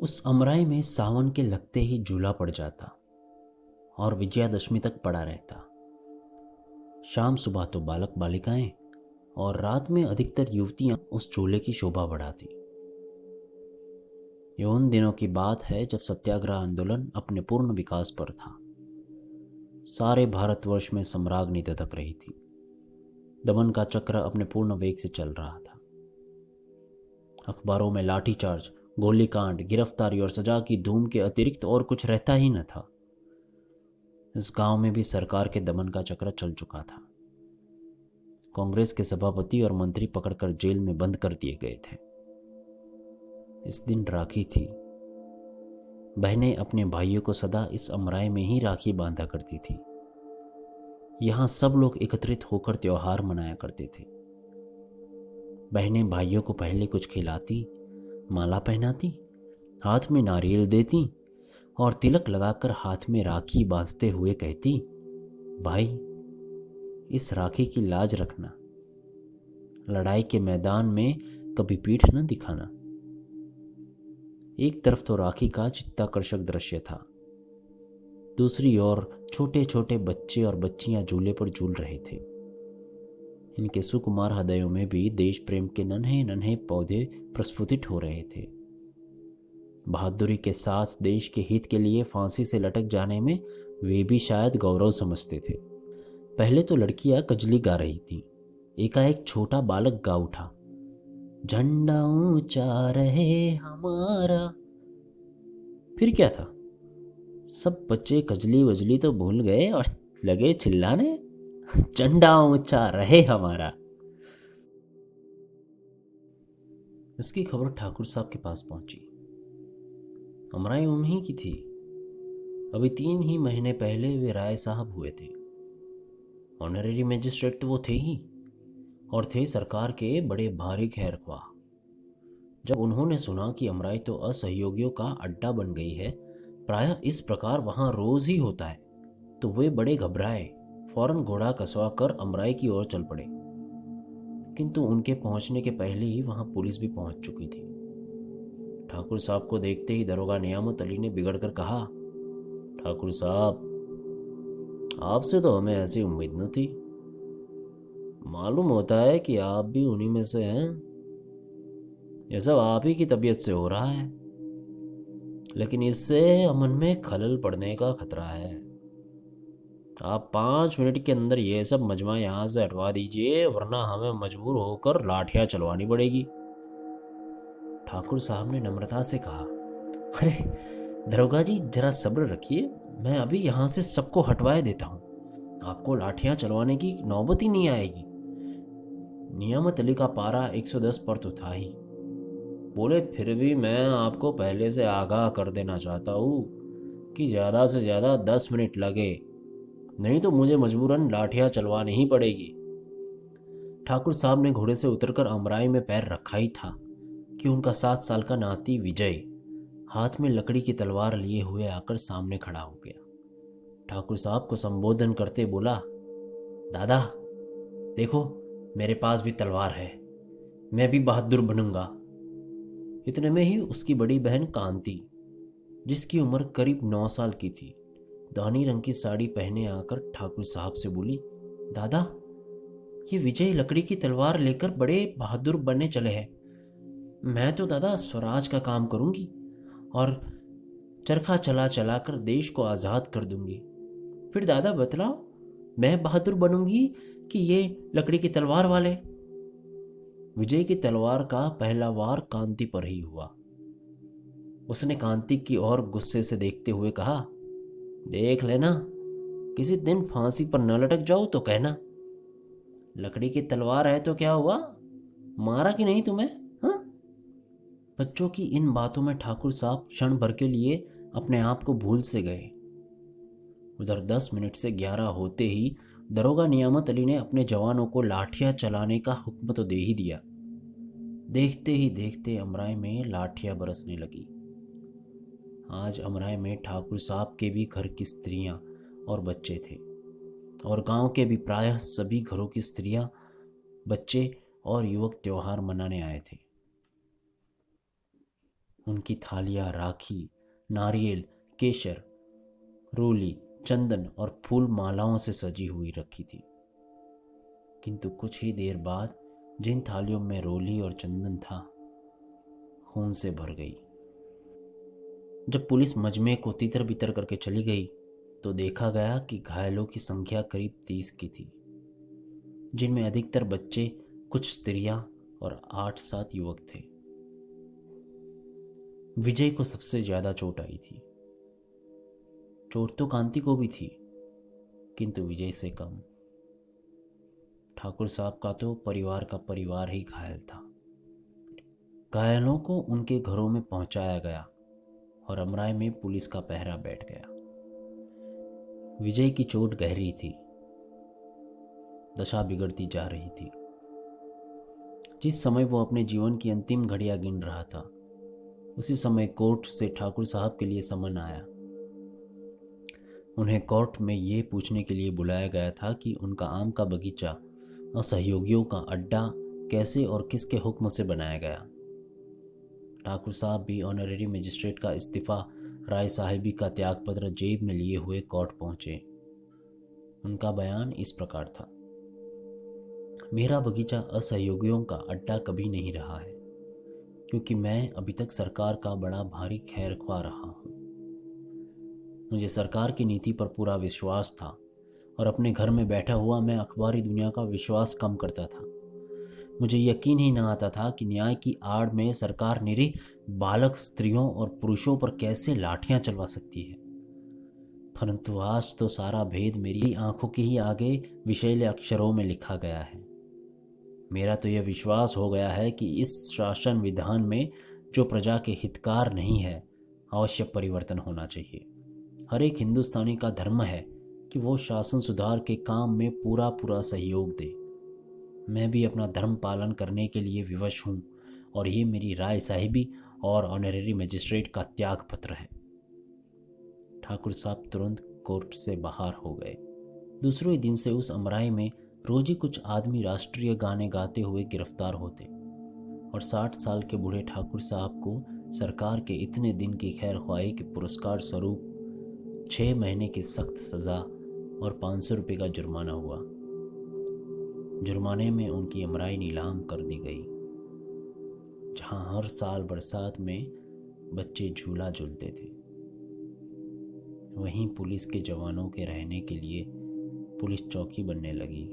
उस अमराई में सावन के लगते ही झूला पड़ जाता और विजयादशमी तक पड़ा रहता। शाम सुबह तो बालक बालिकाएं और रात में अधिकतर युवतियां उस झूले की शोभा बढ़ाती। ये उन दिनों की बात है जब सत्याग्रह आंदोलन अपने पूर्ण विकास पर था। सारे भारतवर्ष में सम्राग्नि धधक रही थी। दमन का चक्र अपने पूर्ण वेग से चल रहा था। अखबारों में लाठीचार्ज, गोलीकांड, गिरफ्तारी और सजा की धूम के अतिरिक्त और कुछ रहता ही न था। इस गांव में भी सरकार के दमन का चक्र चल चुका था। कांग्रेस के सभापति और मंत्री पकड़कर जेल में बंद कर दिए गए थे। इस दिन राखी थी। बहनें अपने भाइयों को सदा इस अमराई में ही राखी बांधा करती थी। यहाँ सब लोग एकत्रित होकर त्योहार मनाया करते थे। बहनें भाइयों को पहले कुछ खिलाती, माला पहनाती, हाथ में नारियल देती और तिलक लगाकर हाथ में राखी बांधते हुए कहती, भाई इस राखी की लाज रखना, लड़ाई के मैदान में कभी पीठ न दिखाना। एक तरफ तो राखी का चित्ताकर्षक दृश्य था, दूसरी ओर छोटे छोटे बच्चे और बच्चियां झूले पर झूल रहे थे। इनके सुकुमार हृदयों में भी देश प्रेम के नन्हे नन्हे पौधे प्रस्फुटित हो रहे थे। बहादुरी के साथ देश के हित के लिए फांसी से लटक जाने में वे भी शायद गौरव समझते थे। पहले तो लड़कियां कजली गा रही थीं। एकाएक छोटा बालक गा उठा, झंडा ऊंचा रहे हमारा। फिर क्या था, सब बच्चे कजली वजली तो भूल गए और लगे चिल्लाने, झंडा ऊंचा रहे हमारा। इसकी खबर ठाकुर साहब के पास पहुंची। अमराई उन्हीं की थी। अभी 3 ही महीने पहले वे राय साहब हुए थे। ऑनरेरी मजिस्ट्रेट तो वो थे ही, और थे सरकार के बड़े भारी खैरख्वाह। जब उन्होंने सुना कि अमराई तो असहयोगियों का अड्डा बन गई है, प्रायः इस प्रकार वहां रोज ही होता है, तो वे बड़े घबराए। फौरन घोड़ा कसवा कर अमराई की ओर चल पड़े। किंतु उनके पहुंचने के पहले ही वहां पुलिस भी पहुंच चुकी थी। ठाकुर साहब को देखते ही दरोगा नियामत अली ने बिगड़कर कहा, ठाकुर साहब, आपसे तो हमें ऐसी उम्मीद न थी। मालूम होता है कि आप भी उन्हीं में से हैं। यह सब आप ही की तबीयत से हो रहा है, लेकिन इससे अमन में खलल पड़ने का खतरा है। आप 5 मिनट के अंदर ये सब मजमा यहाँ से हटवा दीजिए, वरना हमें मजबूर होकर लाठियाँ चलवानी पड़ेगी। ठाकुर साहब ने नम्रता से कहा, अरे दरोगा जी, जरा सब्र रखिए, मैं अभी यहाँ से सबको हटवाए देता हूँ। आपको लाठियाँ चलवाने की नौबत ही नहीं आएगी। नियामत अली का पारा 110 पर तो था ही। बोले, फिर भी मैं आपको पहले से आगाह कर देना चाहता हूँ कि ज़्यादा से ज़्यादा 10 मिनट लगे, नहीं तो मुझे मजबूरन लाठियाँ चलवानी ही पड़ेगी। ठाकुर साहब ने घोड़े से उतरकर अमराई में पैर रखा ही था कि उनका 7 साल का नाती विजय हाथ में लकड़ी की तलवार लिए हुए आकर सामने खड़ा हो गया। ठाकुर साहब को संबोधन करते बोला, दादा देखो, मेरे पास भी तलवार है, मैं भी बहादुर बनूंगा। इतने में ही उसकी बड़ी बहन कांति, जिसकी उम्र करीब 9 साल की थी, दानी रंग की साड़ी पहने आकर ठाकुर साहब से बोली, दादा ये विजय लकड़ी की तलवार लेकर बड़े बहादुर बनने चले हैं। मैं तो दादा स्वराज का काम करूंगी और चरखा चला चला कर देश को आज़ाद कर दूंगी। फिर दादा बतलाओ, मैं बहादुर बनूंगी कि ये लकड़ी की तलवार वाले? विजय की तलवार का पहला वार कांति पर ही हुआ। उसने कांति की ओर गुस्से से देखते हुए कहा, देख लेना, किसी दिन फांसी पर न लटक जाओ तो कहना। लकड़ी की तलवार है तो क्या हुआ, मारा कि नहीं तुम्हें? हाँ? बच्चों की इन बातों में ठाकुर साहब क्षण भर के लिए अपने आप को भूल से गए। उधर 10 मिनट से 11 होते ही दरोगा नियामत अली ने अपने जवानों को लाठियां चलाने का हुक्म तो दे ही दिया। देखते ही देखते अमराई में लाठियां बरसने लगी। आज अमराई में ठाकुर साहब के भी घर की स्त्रियां और बच्चे थे, और गांव के भी प्रायः सभी घरों की स्त्रियां, बच्चे और युवक त्योहार मनाने आए थे। उनकी थालियाँ राखी, नारियल, केसर, रोली, चंदन और फूल मालाओं से सजी हुई रखी थी। किंतु कुछ ही देर बाद जिन थालियों में रोली और चंदन था, खून से भर गई। जब पुलिस मजमे को तितर बितर करके चली गई तो देखा गया कि घायलों की संख्या करीब 30 की थी, जिनमें अधिकतर बच्चे, कुछ स्त्रियां और 8-7 युवक थे। विजय को सबसे ज्यादा चोट आई थी। चोट तो कांति को भी थी, किंतु विजय से कम। ठाकुर साहब का तो परिवार का परिवार ही घायल था। घायलों को उनके घरों में पहुंचाया गया और अमराई में पुलिस का पहरा बैठ गया। विजय की चोट गहरी थी, दशा बिगड़ती जा रही थी। जिस समय वो अपने जीवन की अंतिम घड़ियां गिन रहा था, उसी समय कोर्ट से ठाकुर साहब के लिए समन आया। उन्हें कोर्ट में ये पूछने के लिए बुलाया गया था कि उनका आम का बगीचा और सहयोगियों का अड्डा कैसे और किसके हुक्म से बनाया गया। ठाकुर साहब भी ऑनरेरी मजिस्ट्रेट का इस्तीफा, राय साहिबी का त्यागपत्र जेब में लिए हुए कोर्ट पहुंचे। उनका बयान इस प्रकार था: मेरा बगीचा असहयोगियों का अड्डा कभी नहीं रहा है, क्योंकि मैं अभी तक सरकार का बड़ा भारी खैरख्वाह रहा हूँ। मुझे सरकार की नीति पर पूरा विश्वास था और अपने घर में बैठा हुआ मैं अखबारी दुनिया का विश्वास कम करता था। मुझे यकीन ही न आता था कि न्याय की आड़ में सरकार निरीह बालक, स्त्रियों और पुरुषों पर कैसे लाठियां चलवा सकती है। परंतु आज तो सारा भेद मेरी आंखों के ही आगे विषैले अक्षरों में लिखा गया है। मेरा तो यह विश्वास हो गया है कि इस शासन विधान में जो प्रजा के हितकार नहीं है, अवश्य परिवर्तन होना चाहिए। हर एक हिंदुस्तानी का धर्म है कि वो शासन सुधार के काम में पूरा पूरा सहयोग दे। मैं भी अपना धर्म पालन करने के लिए विवश हूँ और ये मेरी राय साहिबी और ऑनरेरी मजिस्ट्रेट का त्याग पत्र है। ठाकुर साहब तुरंत कोर्ट से बाहर हो गए। दूसरे दिन से उस अमराई में रोज ही कुछ आदमी राष्ट्रीय गाने गाते हुए गिरफ्तार होते और 60 साल के बूढ़े ठाकुर साहब को सरकार के इतने दिन की खैर ख्वाही के पुरस्कार स्वरूप 6 महीने की सख्त सज़ा और 500 रुपये का जुर्माना हुआ। जुर्माने में उनकी अमराई नीलाम कर दी गई, जहां हर साल बरसात में बच्चे झूला झूलते थे। वहीं पुलिस के जवानों के रहने के लिए पुलिस चौकी बनने लगी।